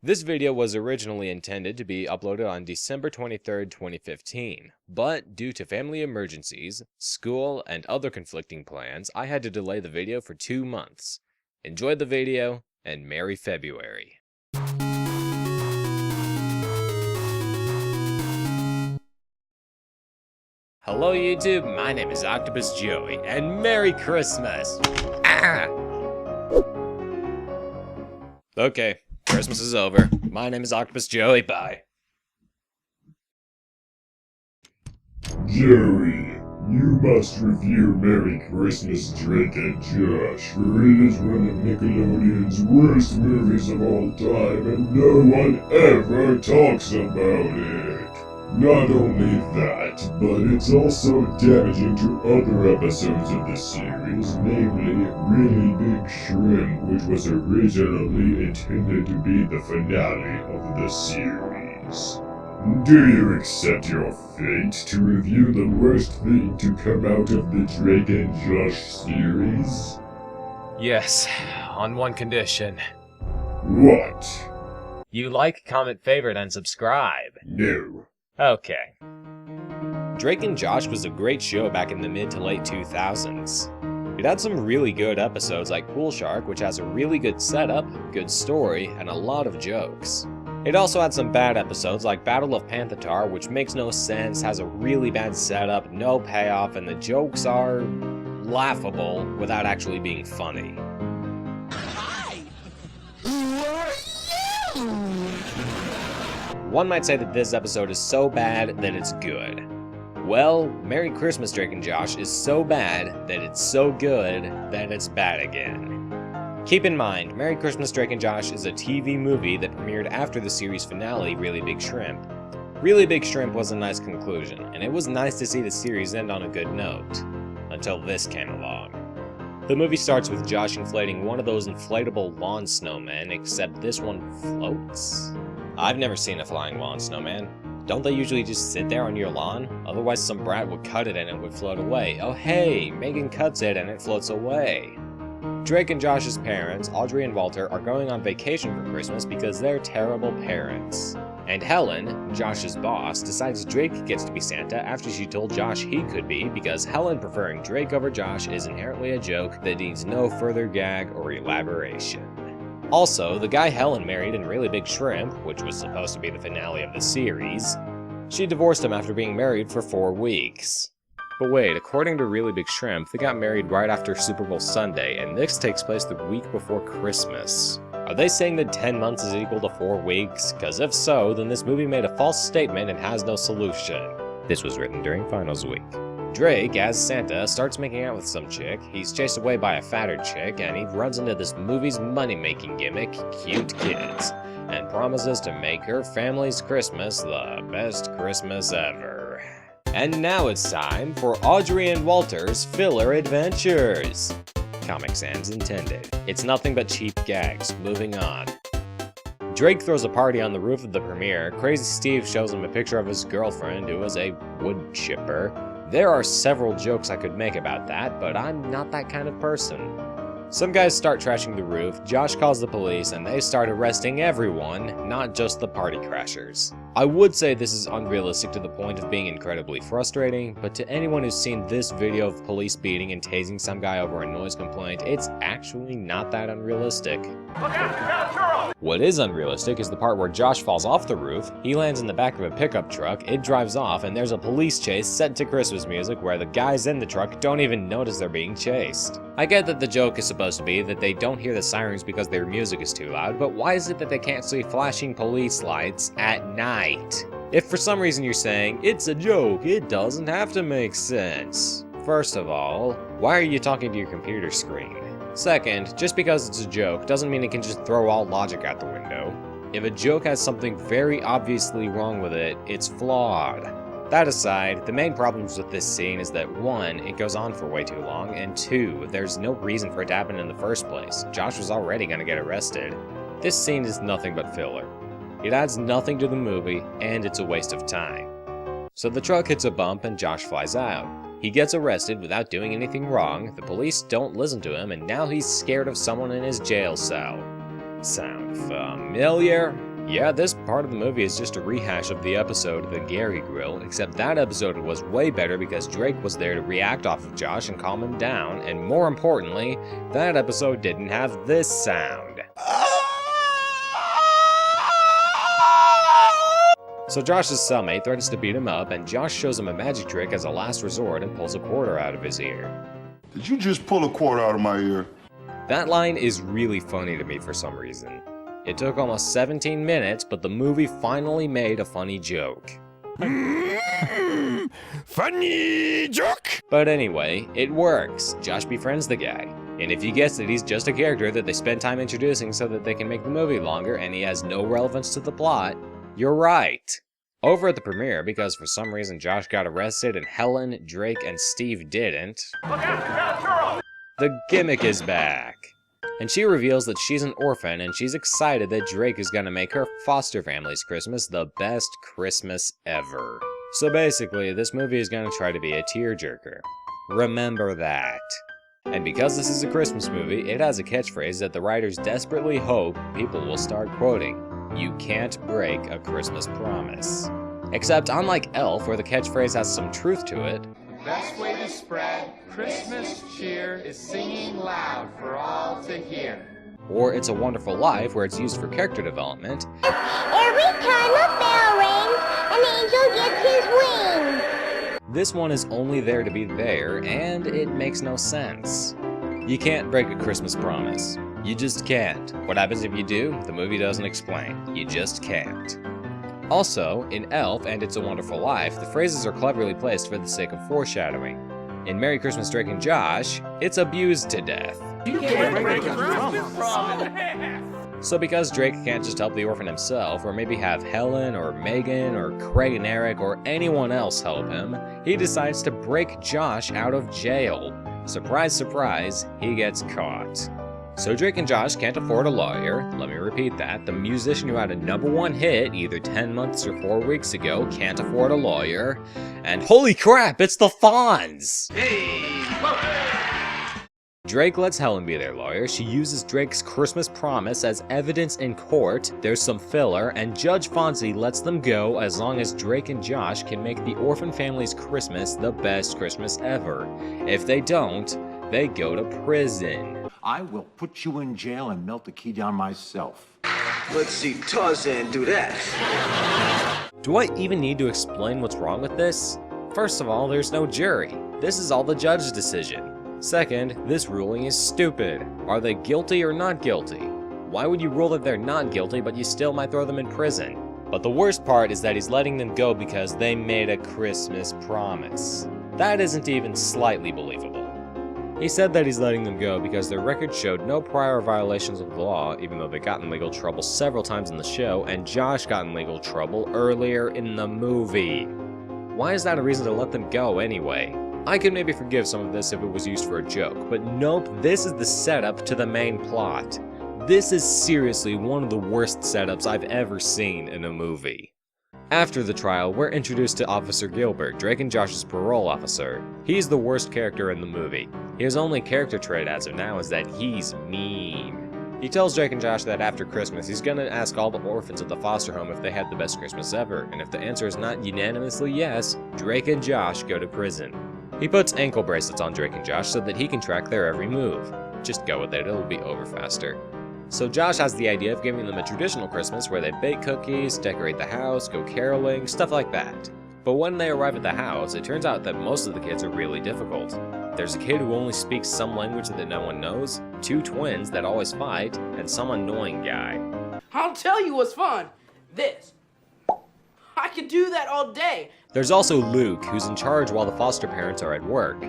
This video was originally intended to be uploaded on December 23rd, 2015, but due to family emergencies, school, and other conflicting plans, I had to delay the video for 2 months. Enjoy the video, and Merry February. Hello YouTube, my name is Octopus Joey, and Merry Christmas! Okay, Christmas is over. My name is Octopus Joey, bye. Joey, you must review Merry Christmas, Drake and Josh, for it is one of Nickelodeon's worst movies of all time, and no one ever talks about it. Not only that, but it's also damaging to other episodes of the series, namely Really Big Shrimp, which was originally intended to be the finale of the series. Do you accept your fate to review the worst thing to come out of the Drake and Josh series? Yes, on one condition. What? You like, comment, favorite, and subscribe. No. Okay. Drake and Josh was a great show back in the mid to late 2000s. It had some really good episodes like Pool Shark, which has a really good setup, good story, and a lot of jokes. It also had some bad episodes like Battle of Panthatar, which makes no sense, has a really bad setup, no payoff, and the jokes are laughable without actually being funny. Hi! Who are you? One might say that this episode is so bad that it's good. Well, Merry Christmas, Drake and Josh is so bad that it's so good that it's bad again. Keep in mind, Merry Christmas, Drake and Josh is a TV movie that premiered after the series finale, Really Big Shrimp. Really Big Shrimp was a nice conclusion, and it was nice to see the series end on a good note. Until this came along. The movie starts with Josh inflating one of those inflatable lawn snowmen, except this one floats? I've never seen a flying lawn snowman. Don't they usually just sit there on your lawn? Otherwise some brat would cut it and it would float away. Oh hey, Megan cuts it and it floats away. Drake and Josh's parents, Audrey and Walter, are going on vacation for Christmas because they're terrible parents. And Helen, Josh's boss, decides Drake gets to be Santa after she told Josh he could be because Helen preferring Drake over Josh is inherently a joke that needs no further gag or elaboration. Also, the guy Helen married in Really Big Shrimp, which was supposed to be the finale of the series, she divorced him after being married for 4 weeks. But wait, according to Really Big Shrimp, they got married right after Super Bowl Sunday, and this takes place the week before Christmas. Are they saying that 10 months is equal to 4 weeks? Cause if so, then this movie made a false statement and has no solution. This was written during finals week. Drake, as Santa, starts making out with some chick, he's chased away by a fatter chick, and he runs into this movie's money-making gimmick, Cute Kids, and promises to make her family's Christmas the best Christmas ever. And now it's time for Audrey and Walter's Filler Adventures. Comic Sans intended. It's nothing but cheap gags. Moving on. Drake throws a party on the roof of the premiere. Crazy Steve shows him a picture of his girlfriend, who is a woodchipper. There are several jokes I could make about that, but I'm not that kind of person. Some guys start trashing the roof, Josh calls the police, and they start arresting everyone, not just the party crashers. I would say this is unrealistic to the point of being incredibly frustrating, but to anyone who's seen this video of police beating and tasing some guy over a noise complaint, it's actually not that unrealistic. What is unrealistic is the part where Josh falls off the roof, he lands in the back of a pickup truck, it drives off, and there's a police chase set to Christmas music where the guys in the truck don't even notice they're being chased. I get that the joke is supposed to be that they don't hear the sirens because their music is too loud, but why is it that they can't see flashing police lights at night? If for some reason you're saying, it's a joke, it doesn't have to make sense. First of all, why are you talking to your computer screen? Second, just because it's a joke doesn't mean it can just throw all logic out the window. If a joke has something very obviously wrong with it, it's flawed. That aside, the main problems with this scene is that 1, it goes on for way too long, and 2, there's no reason for it to happen in the first place. Josh was already gonna get arrested. This scene is nothing but filler. It adds nothing to the movie, and it's a waste of time. So the truck hits a bump and Josh flies out. He gets arrested without doing anything wrong, the police don't listen to him, and now he's scared of someone in his jail cell. Sound familiar? Yeah, this part of the movie is just a rehash of the episode The Gary Grill, except that episode was way better because Drake was there to react off of Josh and calm him down, and more importantly, that episode didn't have this sound. So Josh's cellmate threatens to beat him up, and Josh shows him a magic trick as a last resort and pulls a quarter out of his ear. Did you just pull a quarter out of my ear? That line is really funny to me for some reason. It took almost 17 minutes, but the movie finally made a funny joke. Funny joke! But anyway, it works. Josh befriends the guy. And if you guessed it, he's just a character that they spend time introducing so that they can make the movie longer, and he has no relevance to the plot, you're right. Over at the premiere, because for some reason Josh got arrested and Helen, Drake, and Steve didn't, the gimmick is back. And she reveals that she's an orphan and she's excited that Drake is gonna make her foster family's Christmas the best Christmas ever. So basically, this movie is gonna try to be a tearjerker. Remember that. And because this is a Christmas movie, it has a catchphrase that the writers desperately hope people will start quoting. You can't break a Christmas promise. Except unlike Elf, where the catchphrase has some truth to it, the best way to spread Christmas cheer is singing loud for all to hear. Or It's a Wonderful Life, where it's used for character development. Every time a bell rings, an angel gets his wings. This one is only there to be there, and it makes no sense. You can't break a Christmas promise. You just can't. What happens if you do? The movie doesn't explain. You just can't. Also, in Elf and It's a Wonderful Life, the phrases are cleverly placed for the sake of foreshadowing. In Merry Christmas, Drake and Josh, it's abused to death. You can't break a Christmas promise. So because Drake can't just help the orphan himself, or maybe have Helen, or Megan, or Craig and Eric, or anyone else help him, he decides to break Josh out of jail. Surprise, surprise, he gets caught. So Drake and Josh can't afford a lawyer. Let me repeat that. The musician who had a #1 hit either 10 months or 4 weeks ago can't afford a lawyer. And holy crap, it's the Fonz! Drake lets Helen be their lawyer. She uses Drake's Christmas promise as evidence in court. There's some filler, and Judge Fonzie lets them go as long as Drake and Josh can make the orphan family's Christmas the best Christmas ever. If they don't, they go to prison. I will put you in jail and melt the key down myself. Let's see Tarzan do that. Do I even need to explain what's wrong with this? First of all, there's no jury. This is all the judge's decision. Second, this ruling is stupid. Are they guilty or not guilty? Why would you rule that they're not guilty, but you still might throw them in prison? But the worst part is that he's letting them go because they made a Christmas promise. That isn't even slightly believable. He said that he's letting them go because their record showed no prior violations of the law, even though they got in legal trouble several times in the show, and Josh got in legal trouble earlier in the movie. Why is that a reason to let them go anyway? I could maybe forgive some of this if it was used for a joke, but nope, this is the setup to the main plot. This is seriously one of the worst setups I've ever seen in a movie. After the trial, we're introduced to Officer Gilbert, Drake and Josh's parole officer. He's the worst character in the movie. His only character trait as of now is that he's mean. He tells Drake and Josh that after Christmas, he's gonna ask all the orphans at the foster home if they had the best Christmas ever, and if the answer is not unanimously yes, Drake and Josh go to prison. He puts ankle bracelets on Drake and Josh so that he can track their every move. Just go with it, it'll be over faster. So Josh has the idea of giving them a traditional Christmas where they bake cookies, decorate the house, go caroling, stuff like that. But when they arrive at the house, it turns out that most of the kids are really difficult. There's a kid who only speaks some language that no one knows, 2 twins that always fight, and some annoying guy. I'll tell you what's fun. This. I could do that all day. There's also Luke, who's in charge while the foster parents are at work.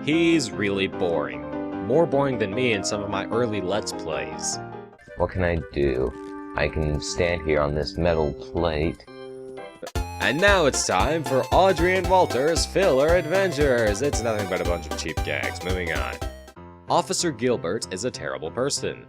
He's really boring. More boring than me in some of my early Let's Plays. What can I do? I can stand here on this metal plate. And now it's time for Audrey and Walter's Filler Adventures. It's nothing but a bunch of cheap gags. Moving on. Officer Gilbert is a terrible person.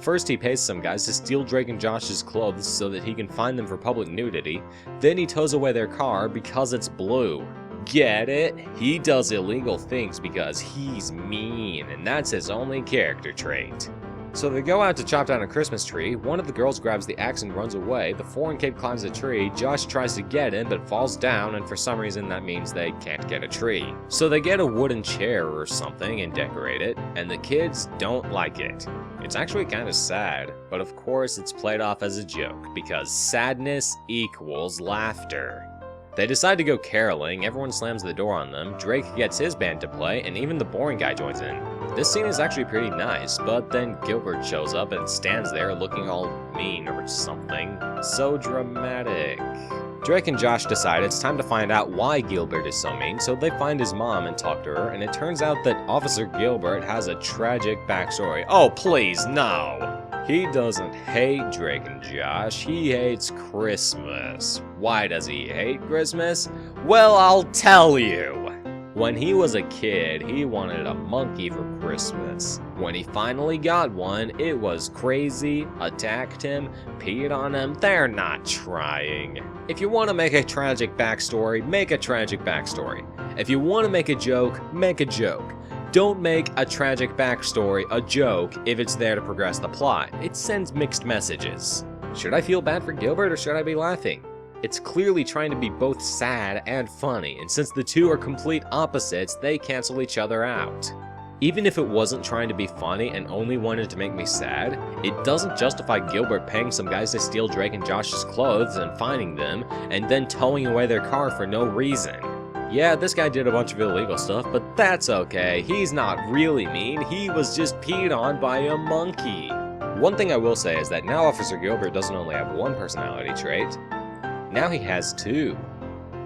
First he pays some guys to steal Drake and Josh's clothes so that he can find them for public nudity. Then he tows away their car because it's blue. Get it? He does illegal things because he's mean, and that's his only character trait. So they go out to chop down a Christmas tree, one of the girls grabs the axe and runs away, the foreign kid climbs a tree, Josh tries to get in but falls down, and for some reason that means they can't get a tree. So they get a wooden chair or something and decorate it, and the kids don't like it. It's actually kind of sad, but of course it's played off as a joke, because sadness equals laughter. They decide to go caroling, everyone slams the door on them, Drake gets his band to play, and even the boring guy joins in. This scene is actually pretty nice, but then Gilbert shows up and stands there looking all mean or something. So dramatic. Drake and Josh decide it's time to find out why Gilbert is so mean, so they find his mom and talk to her, and it turns out that Officer Gilbert has a tragic backstory. Oh please, no! He doesn't hate Drake and Josh, he hates Christmas. Why does he hate Christmas? Well, I'll tell you! When he was a kid, he wanted a monkey for Christmas. When he finally got one, it was crazy, attacked him, peed on him. They're not trying. If you want to make a tragic backstory, make a tragic backstory. If you want to make a joke, make a joke. Don't make a tragic backstory a joke if it's there to progress the plot. It sends mixed messages. Should I feel bad for Gilbert or should I be laughing? It's clearly trying to be both sad and funny, and since the two are complete opposites, they cancel each other out. Even if it wasn't trying to be funny and only wanted to make me sad, it doesn't justify Gilbert paying some guys to steal Drake and Josh's clothes and finding them, and then towing away their car for no reason. Yeah, this guy did a bunch of illegal stuff, but that's okay. He's not really mean, he was just peed on by a monkey. One thing I will say is that now Officer Gilbert doesn't only have one personality trait, now he has two.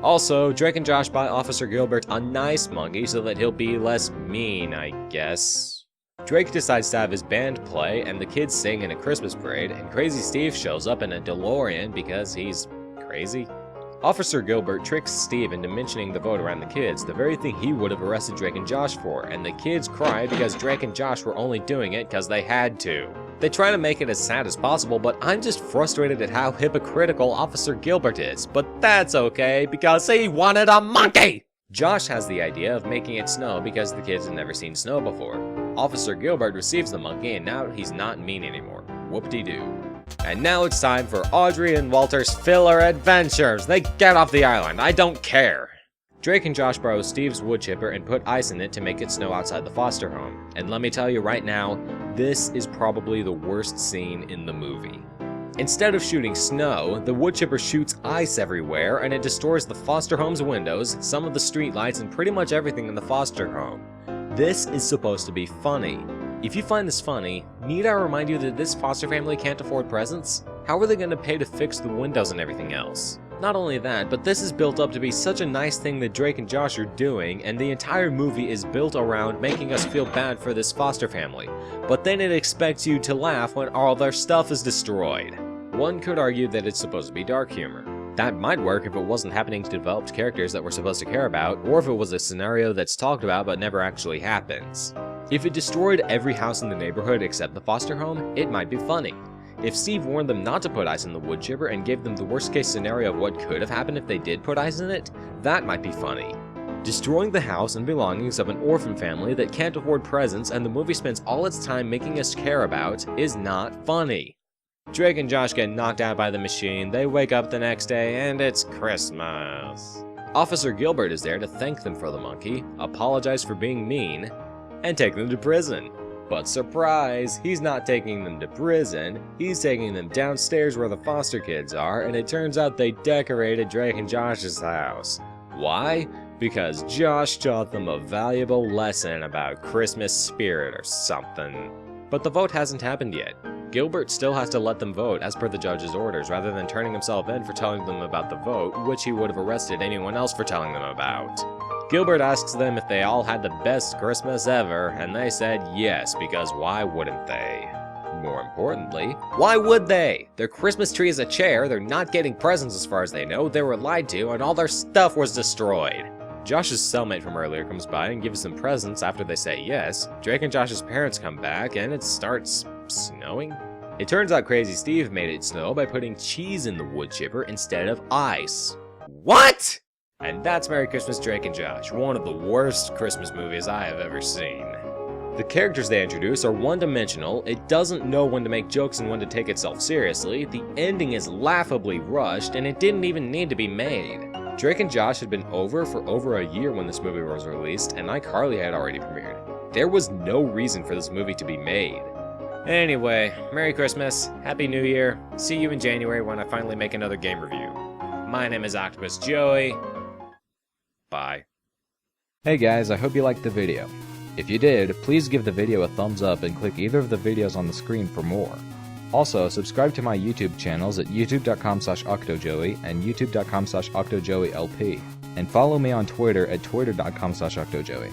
Also, Drake and Josh buy Officer Gilbert a nice monkey so that he'll be less mean, I guess. Drake decides to have his band play, and the kids sing in a Christmas parade, and Crazy Steve shows up in a DeLorean because he's crazy. Officer Gilbert tricks Steve into mentioning the vote around the kids, the very thing he would have arrested Drake and Josh for, and the kids cry because Drake and Josh were only doing it because they had to. They try to make it as sad as possible, but I'm just frustrated at how hypocritical Officer Gilbert is, but that's okay because he wanted a monkey! Josh has the idea of making it snow because the kids have never seen snow before. Officer Gilbert receives the monkey and now he's not mean anymore. Whoop-de-doo. And now it's time for Audrey and Walter's filler adventures. They get off the island, I don't care. Drake and Josh borrow Steve's Woodchipper and put ice in it to make it snow outside the foster home. And let me tell you right now, this is probably the worst scene in the movie. Instead of shooting snow, the Woodchipper shoots ice everywhere and it destroys the foster home's windows, some of the street lights, and pretty much everything in the foster home. This is supposed to be funny. If you find this funny, need I remind you that this foster family can't afford presents? How are they going to pay to fix the windows and everything else? Not only that, but this is built up to be such a nice thing that Drake and Josh are doing, and the entire movie is built around making us feel bad for this foster family. But then it expects you to laugh when all their stuff is destroyed. One could argue that it's supposed to be dark humor. That might work if it wasn't happening to developed characters that we're supposed to care about, or if it was a scenario that's talked about but never actually happens. If it destroyed every house in the neighborhood except the foster home, it might be funny. If Steve warned them not to put ice in the Woodchipper and gave them the worst case scenario of what could have happened if they did put ice in it, that might be funny. Destroying the house and belongings of an orphan family that can't afford presents and the movie spends all its time making us care about is not funny. Drake and Josh get knocked out by the machine, they wake up the next day, and it's Christmas. Officer Gilbert is there to thank them for the monkey, apologize for being mean, and take them to prison. But surprise, he's not taking them to prison, he's taking them downstairs where the foster kids are, and it turns out they decorated Drake and Josh's house. Why? Because Josh taught them a valuable lesson about Christmas spirit or something. But the vote hasn't happened yet. Gilbert still has to let them vote as per the judge's orders, rather than turning himself in for telling them about the vote, which he would have arrested anyone else for telling them about. Gilbert asks them if they all had the best Christmas ever, and they said yes, because why wouldn't they? More importantly, why would they? Their Christmas tree is a chair, they're not getting presents as far as they know, they were lied to, and all their stuff was destroyed. Josh's cellmate from earlier comes by and gives them presents after they say yes. Drake and Josh's parents come back, and it starts snowing? It turns out Crazy Steve made it snow by putting cheese in the Woodchipper instead of ice. What? And that's Merry Christmas, Drake and Josh, one of the worst Christmas movies I have ever seen. The characters they introduce are one-dimensional, it doesn't know when to make jokes and when to take itself seriously, the ending is laughably rushed, and it didn't even need to be made. Drake and Josh had been over for over a year when this movie was released, and iCarly had already premiered. There was no reason for this movie to be made. Anyway, Merry Christmas, Happy New Year, see you in January when I finally make another game review. My name is Octopus Joey. Bye. Hey guys, I hope you liked the video. If you did, please give the video a thumbs up and click either of the videos on the screen for more. Also, subscribe to my YouTube channels at youtube.com/octojoey and youtube.com/octojoeylp, and follow me on Twitter at twitter.com/octojoey.